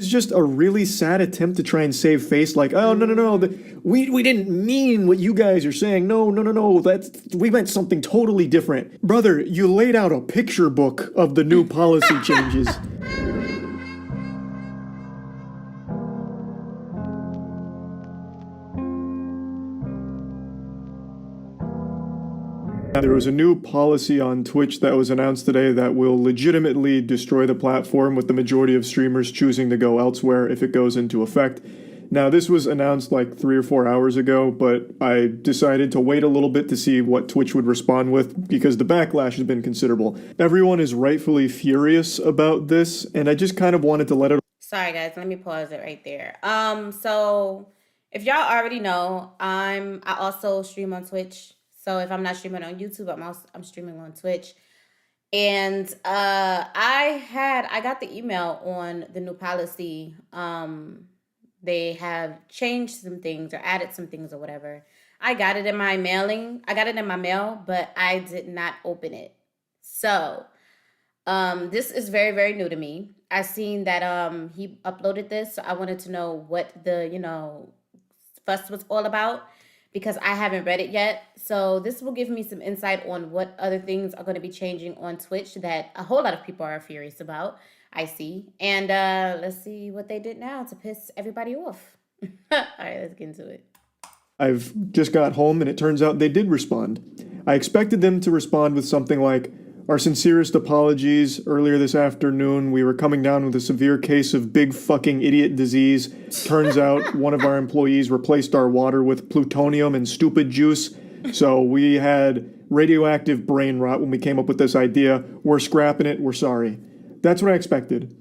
It's just a really sad attempt to try and save face, like, oh, no, we didn't mean what you guys are saying. No, we meant something totally different. Brother, you laid out a picture book of the new policy changes. There was a new policy on Twitch that was announced today that will legitimately destroy the platform, with the majority of streamers choosing to go elsewhere if it goes into effect. Now, this was announced like 3 or 4 hours ago, but I decided to wait a little bit to see what Twitch would respond with, because the backlash has been considerable. Everyone is rightfully furious about this, and I just kind of wanted to let it... Sorry, guys, let me pause it right there. So if y'all already know, I also stream on Twitch. So if I'm not streaming on YouTube, I'm streaming on Twitch. And I got the email on the new policy. They have changed some things or added some things or whatever. I got it in my mail, but I did not open it. So this is very, very new to me. I seen that he uploaded this, so I wanted to know what the fuss was all about, because I haven't read it yet. So this will give me some insight on what other things are going to be changing on Twitch that a whole lot of people are furious about, I see. And let's see what they did now to piss everybody off. All right, let's get into it. I've just got home, and it turns out they did respond. I expected them to respond with something like, our sincerest apologies. Earlier this afternoon, we were coming down with a severe case of big fucking idiot disease. Turns out one of our employees replaced our water with plutonium and stupid juice. So we had radioactive brain rot when we came up with this idea. We're scrapping it. We're sorry. That's what I expected.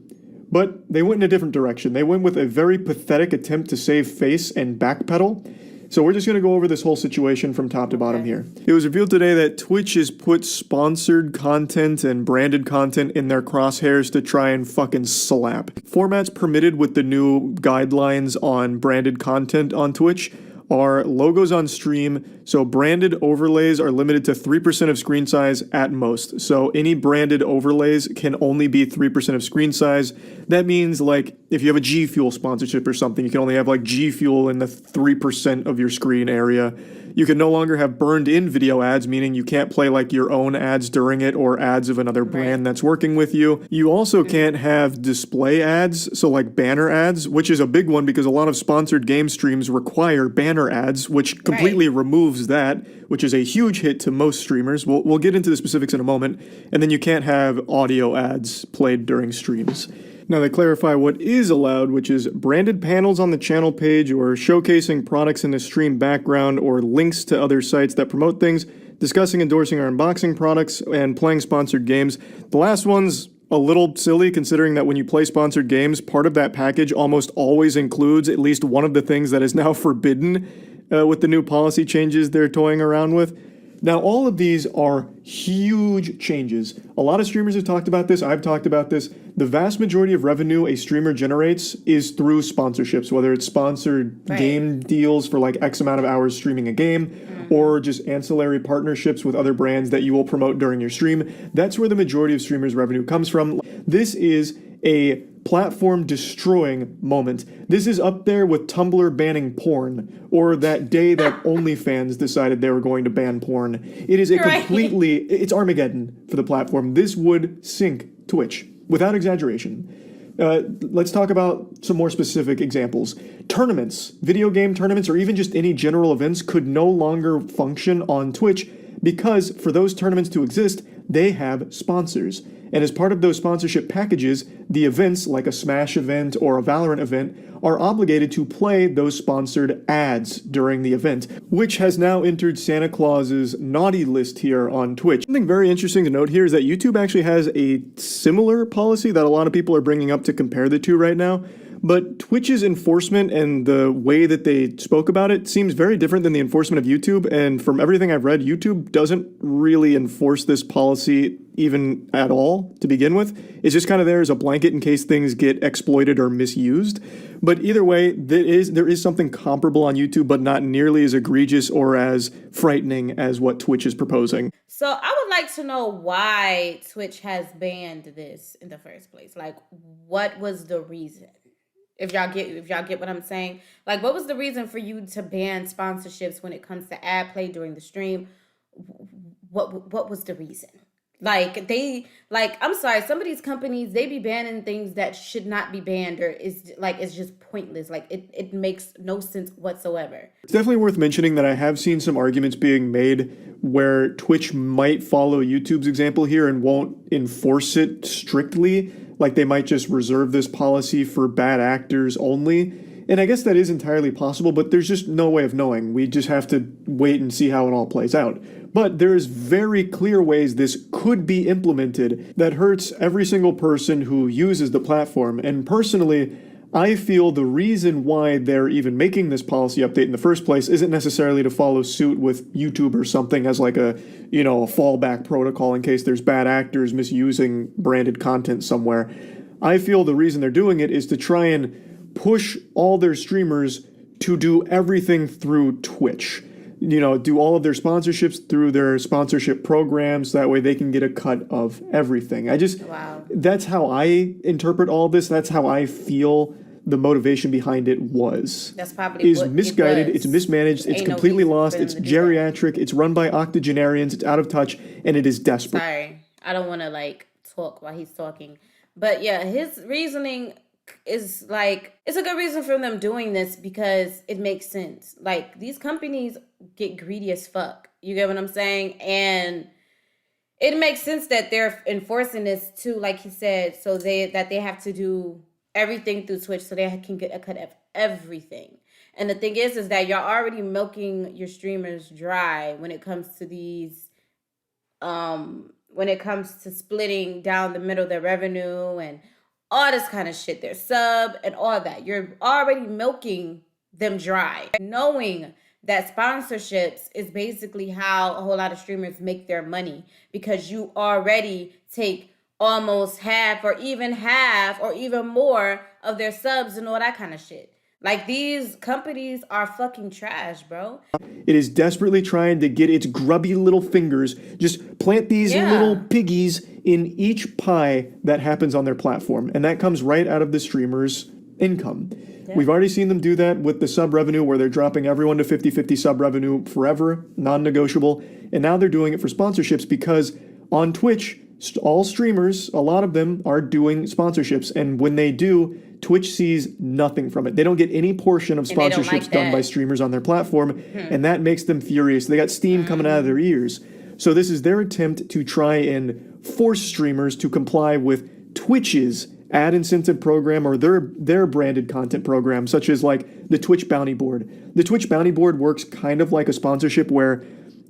But they went in a different direction. They went with a very pathetic attempt to save face and backpedal. So we're just going to go over this whole situation from top to bottom here. It was revealed today that Twitch has put sponsored content and branded content in their crosshairs to try and fucking slap. Formats permitted with the new guidelines on branded content on Twitch are logos on stream, so branded overlays are limited to 3% of screen size at most. So any branded overlays can only be 3% of screen size. That means, like, if you have a G Fuel sponsorship or something, you can only have like G Fuel in the 3% of your screen area. You can no longer have burned-in video ads, meaning you can't play like your own ads during it or ads of another brand that's working with you. You also can't have display ads, so like banner ads, which is a big one because a lot of sponsored game streams require banner ads, which completely removes that, which is a huge hit to most streamers. We'll get into the specifics in a moment. And then you can't have audio ads played during streams. Now they clarify what is allowed, which is branded panels on the channel page or showcasing products in the stream background or links to other sites that promote things, discussing, endorsing, or unboxing products, and playing sponsored games. The last one's a little silly, considering that when you play sponsored games, part of that package almost always includes at least one of the things that is now forbidden with the new policy changes they're toying around with. Now, all of these are huge changes. A lot of streamers have talked about this. I've talked about this. The vast majority of revenue a streamer generates is through sponsorships, whether it's sponsored game deals for like X amount of hours streaming a game, or just ancillary partnerships with other brands that you will promote during your stream. That's where the majority of streamers' revenue comes from. This is a platform destroying moment. This is up there with Tumblr banning porn, or that day that OnlyFans decided they were going to ban porn. It is a it's Armageddon for the platform. This would sink Twitch, without exaggeration. Let's talk about some more specific examples. Tournaments, video game tournaments, or even just any general events could no longer function on Twitch because for those tournaments to exist, they have sponsors. And as part of those sponsorship packages, the events, like a Smash event or a Valorant event, are obligated to play those sponsored ads during the event, which has now entered Santa Claus's naughty list here on Twitch. Something very interesting to note here is that YouTube actually has a similar policy that a lot of people are bringing up to compare the two right now. But Twitch's enforcement and the way that they spoke about it seems very different than the enforcement of YouTube. And from everything I've read, YouTube doesn't really enforce this policy even at all to begin with. It's just kind of there as a blanket in case things get exploited or misused. But either way, there is something comparable on YouTube, but not nearly as egregious or as frightening as what Twitch is proposing. So I would like to know why Twitch has banned this in the first place. Like, what was the reason? If y'all get what I'm saying, like, what was the reason for you to ban sponsorships when it comes to ad play during the stream? What was the reason? I'm sorry, some of these companies, they be banning things that should not be banned, or it's just pointless. Like, it makes no sense whatsoever. It's definitely worth mentioning that I have seen some arguments being made where Twitch might follow YouTube's example here and won't enforce it strictly. Like, they might just reserve this policy for bad actors only. And I guess that is entirely possible, but there's just no way of knowing. We just have to wait and see how it all plays out. But there's very clear ways this could be implemented that hurts every single person who uses the platform. And personally, I feel the reason why they're even making this policy update in the first place isn't necessarily to follow suit with YouTube or something as like a fallback protocol in case there's bad actors misusing branded content somewhere. I feel the reason they're doing it is to try and push all their streamers to do everything through Twitch. Do all of their sponsorships through their sponsorship programs. That way they can get a cut of everything. Wow. That's how I interpret all this. That's how I feel the motivation behind it was. That's probably is misguided. It's mismanaged. It's completely lost. It's geriatric. It's run by octogenarians. It's out of touch, and it is desperate. Sorry, I don't want to talk while he's talking, but yeah, his reasoning is it's a good reason for them doing this because it makes sense. Like, these companies get greedy as fuck. You get what I'm saying? And it makes sense that they're enforcing this too, like he said, so they have to do everything through Twitch so they can get a cut of everything. And the thing is that you're already milking your streamers dry when it comes to these when it comes to splitting down the middle of their revenue and all this kind of shit, their sub and all that. You're already milking them dry. Knowing that sponsorships is basically how a whole lot of streamers make their money, because you already take almost half or even more of their subs and all that kind of shit. Like, these companies are fucking trash, bro. It is desperately trying to get its grubby little fingers, just plant these little piggies in each pie that happens on their platform. And that comes right out of the streamer's income. Yeah. We've already seen them do that with the sub revenue, where they're dropping everyone to 50-50 sub revenue forever, non-negotiable. And now they're doing it for sponsorships because on Twitch, all streamers, a lot of them are doing sponsorships. And when they do, Twitch sees nothing from it. They don't get any portion of sponsorships done by streamers on their platform, and that makes them furious. They got steam coming out of their ears. So this is their attempt to try and force streamers to comply with Twitch's ad incentive program or their branded content program, such as like the Twitch Bounty Board. The Twitch Bounty Board works kind of like a sponsorship where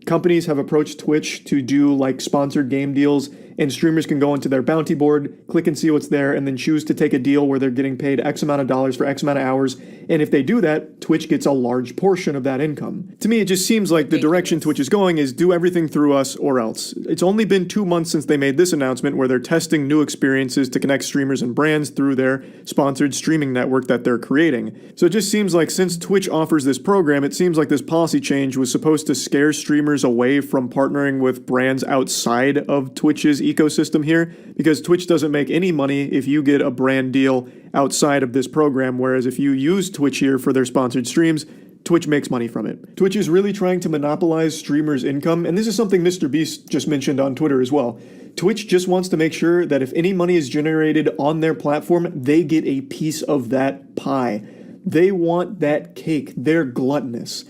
companies have approached Twitch to do like sponsored game deals, and streamers can go into their bounty board, click and see what's there, and then choose to take a deal where they're getting paid X amount of dollars for X amount of hours. And if they do that, Twitch gets a large portion of that income. To me, it just seems like the direction Twitch is going is do everything through us or else. It's only been 2 months since they made this announcement where they're testing new experiences to connect streamers and brands through their sponsored streaming network that they're creating. So it just seems like since Twitch offers this program, it seems like this policy change was supposed to scare streamers away from partnering with brands outside of Twitch's ecosystem here, because Twitch doesn't make any money if you get a brand deal outside of this program, whereas if you use Twitch here for their sponsored streams, Twitch makes money from it. Twitch is really trying to monopolize streamers' income, and this is something Mr. Beast just mentioned on Twitter as well. Twitch just wants to make sure that if any money is generated on their platform, they get a piece of that pie. They want that cake. They're gluttonous,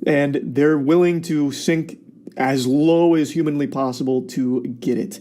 and they're willing to sink as low as humanly possible to get it.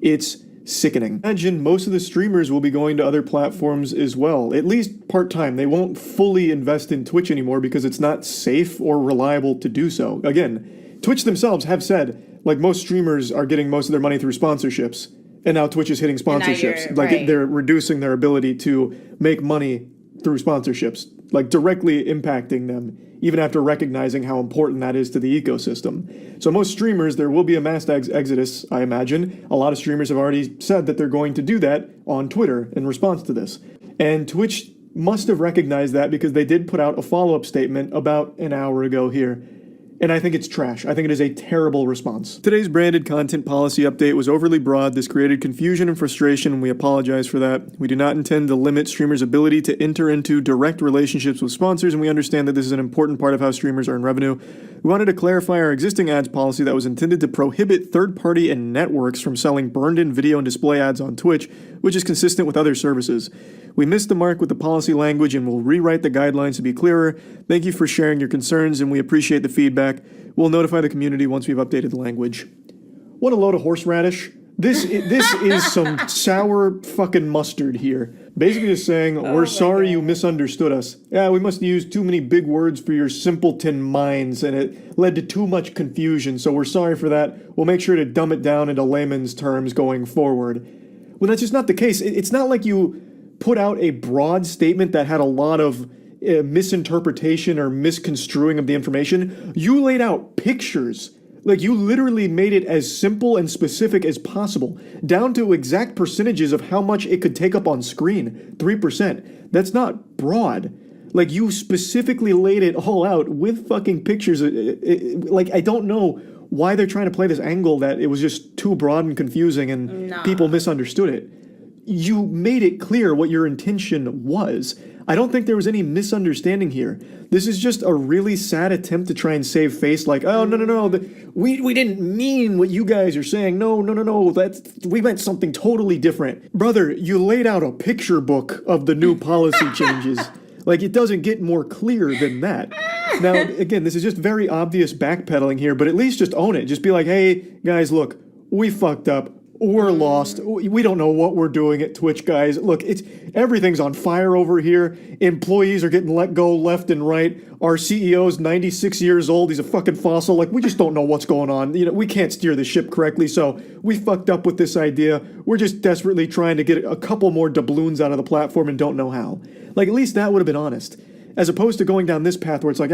It's sickening. Imagine most of the streamers will be going to other platforms as well, at least part-time. They won't fully invest in Twitch anymore because it's not safe or reliable to do so. Again, Twitch themselves have said, like, most streamers are getting most of their money through sponsorships, and now Twitch is hitting sponsorships. They're reducing their ability to make money through sponsorships, like directly impacting them, even after recognizing how important that is to the ecosystem. So most streamers, there will be a mass exodus, I imagine. A lot of streamers have already said that they're going to do that on Twitter in response to this. And Twitch must have recognized that because they did put out a follow-up statement about an hour ago here. And I think it's trash. I think it is a terrible response. Today's branded content policy update was overly broad. This created confusion and frustration, and we apologize for that. We do not intend to limit streamers' ability to enter into direct relationships with sponsors, and we understand that this is an important part of how streamers earn revenue. We wanted to clarify our existing ads policy that was intended to prohibit third-party and networks from selling burned-in video and display ads on Twitch, which is consistent with other services. We missed the mark with the policy language and will rewrite the guidelines to be clearer. Thank you for sharing your concerns, and we appreciate the feedback. We'll notify the community once we've updated the language. What a load of horseradish. This is some sour fucking mustard here. Basically just saying, we're sorry you misunderstood us. Yeah, we must use too many big words for your simpleton minds, and it led to too much confusion, so we're sorry for that. We'll make sure to dumb it down into layman's terms going forward. Well, that's just not the case. It's not like you put out a broad statement that had a lot of misinterpretation or misconstruing of the information. You laid out pictures. Like, you literally made it as simple and specific as possible, down to exact percentages of how much it could take up on screen. 3%. That's not broad. Like, you specifically laid it all out with fucking pictures. Like, I don't know why they're trying to play this angle that it was just too broad and confusing and people misunderstood it. You made it clear what your intention was. I don't think there was any misunderstanding here. This is just a really sad attempt to try and save face, like, oh, no, we didn't mean what you guys are saying. No, we meant something totally different. Brother, you laid out a picture book of the new policy changes. Like, it doesn't get more clear than that. Now, again, this is just very obvious backpedaling here, but at least just own it. Just be like, hey, guys, look, we fucked up. We're lost. We don't know what we're doing at Twitch, guys. Look, everything's on fire over here. Employees are getting let go left and right. Our CEO's 96 years old. He's a fucking fossil. Like, we just don't know what's going on. You know, we can't steer the ship correctly, so we fucked up with this idea. We're just desperately trying to get a couple more doubloons out of the platform and don't know how. Like, at least that would have been honest. As opposed to going down this path where it's like,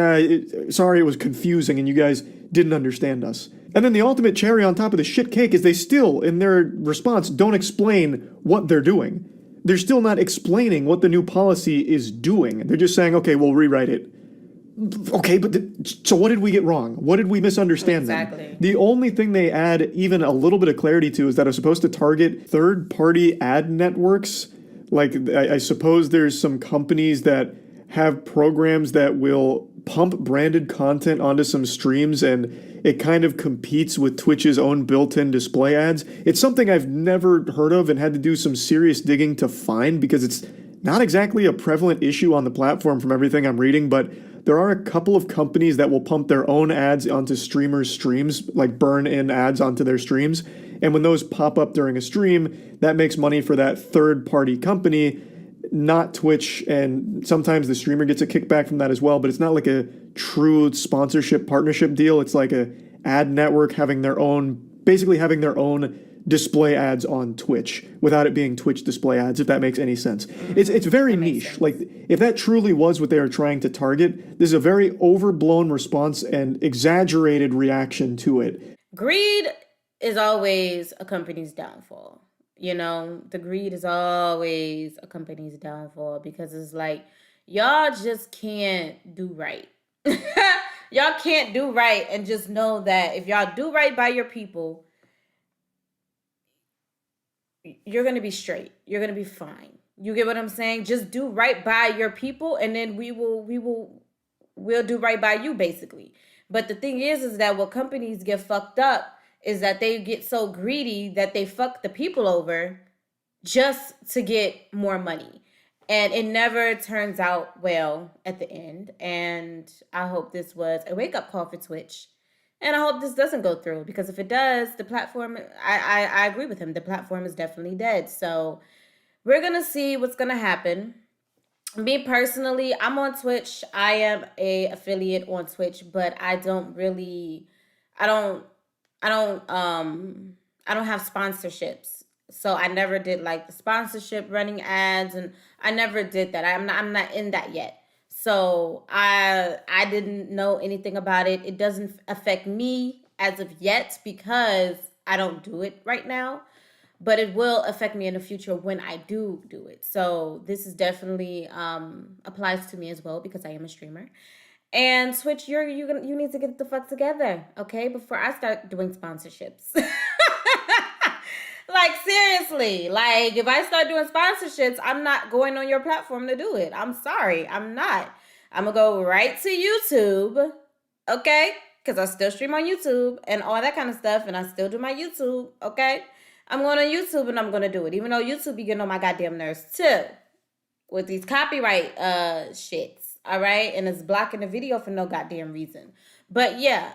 sorry, it was confusing and you guys didn't understand us. And then the ultimate cherry on top of the shit cake is they still, in their response, don't explain what they're doing. They're still not explaining what the new policy is doing. They're just saying, okay, we'll rewrite it. Okay, but so what did we get wrong? What did we misunderstand then? The only thing they add even a little bit of clarity to is that it's supposed to target third-party ad networks. Like, I suppose there's some companies that have programs that will pump branded content onto some streams, and it kind of competes with Twitch's own built-in display ads. It's something I've never heard of and had to do some serious digging to find because it's not exactly a prevalent issue on the platform from everything I'm reading, but there are a couple of companies that will pump their own ads onto streamers' streams, like burn in ads onto their streams. And when those pop up during a stream, that makes money for that third-party company, not Twitch, and sometimes the streamer gets a kickback from that as well, but it's not like a true sponsorship partnership deal. It's like a ad network having their own display ads on Twitch without it being Twitch display ads, if that makes any sense. It's very niche. Like, if that truly was what they were trying to target, this is a very overblown response and exaggerated reaction to it. Greed is always a company's downfall. You know, the greed is always a company's downfall because it's like, y'all just can't do right. Y'all can't do right, and just know that if y'all do right by your people, you're going to be straight. You're going to be fine. You get what I'm saying? Just do right by your people, and then we'll do right by you, basically. But the thing is that what companies get fucked up is that they get so greedy that they fuck the people over just to get more money. And it never turns out well at the end. And I hope this was a wake-up call for Twitch. And I hope this doesn't go through, because if it does, the platform, I agree with him. The platform is definitely dead. So we're going to see what's going to happen. Me personally, I'm on Twitch. I am a affiliate on Twitch, but I don't have sponsorships. So I never did like the sponsorship running ads, and I never did that. I'm not in that yet. So I didn't know anything about it. It doesn't affect me as of yet because I don't do it right now, but it will affect me in the future when I do it. So this is definitely applies to me as well because I am a streamer. And Twitch, you need to get the fuck together, okay? Before I start doing sponsorships. Like, seriously. Like, if I start doing sponsorships, I'm not going on your platform to do it. I'm sorry. I'm not. I'm going to go right to YouTube, okay? Because I still stream on YouTube and all that kind of stuff, and I still do my YouTube, okay? I'm going on YouTube and I'm going to do it. Even though YouTube be getting on my goddamn nerves, too. With these copyright shits, all right? And it's blocking the video for no goddamn reason. But yeah,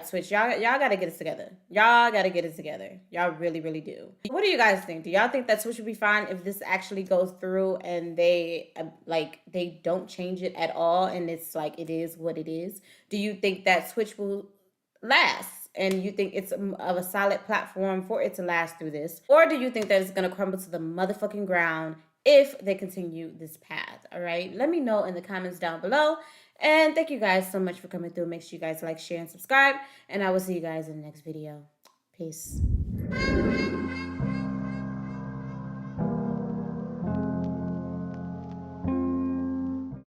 Twitch, y'all gotta get it together. Y'all gotta get it together. Y'all really, really do. What do you guys think? Do y'all think that Twitch would be fine if this actually goes through and they they don't change it at all and it's like it is what it is? Do you think that Twitch will last? And you think it's of a solid platform for it to last through this? Or do you think that it's gonna crumble to the motherfucking ground if they continue this path? All right, let me know in the comments down below. And thank you guys so much for coming through. Make sure you guys like, share, and subscribe. And I will see you guys in the next video. Peace.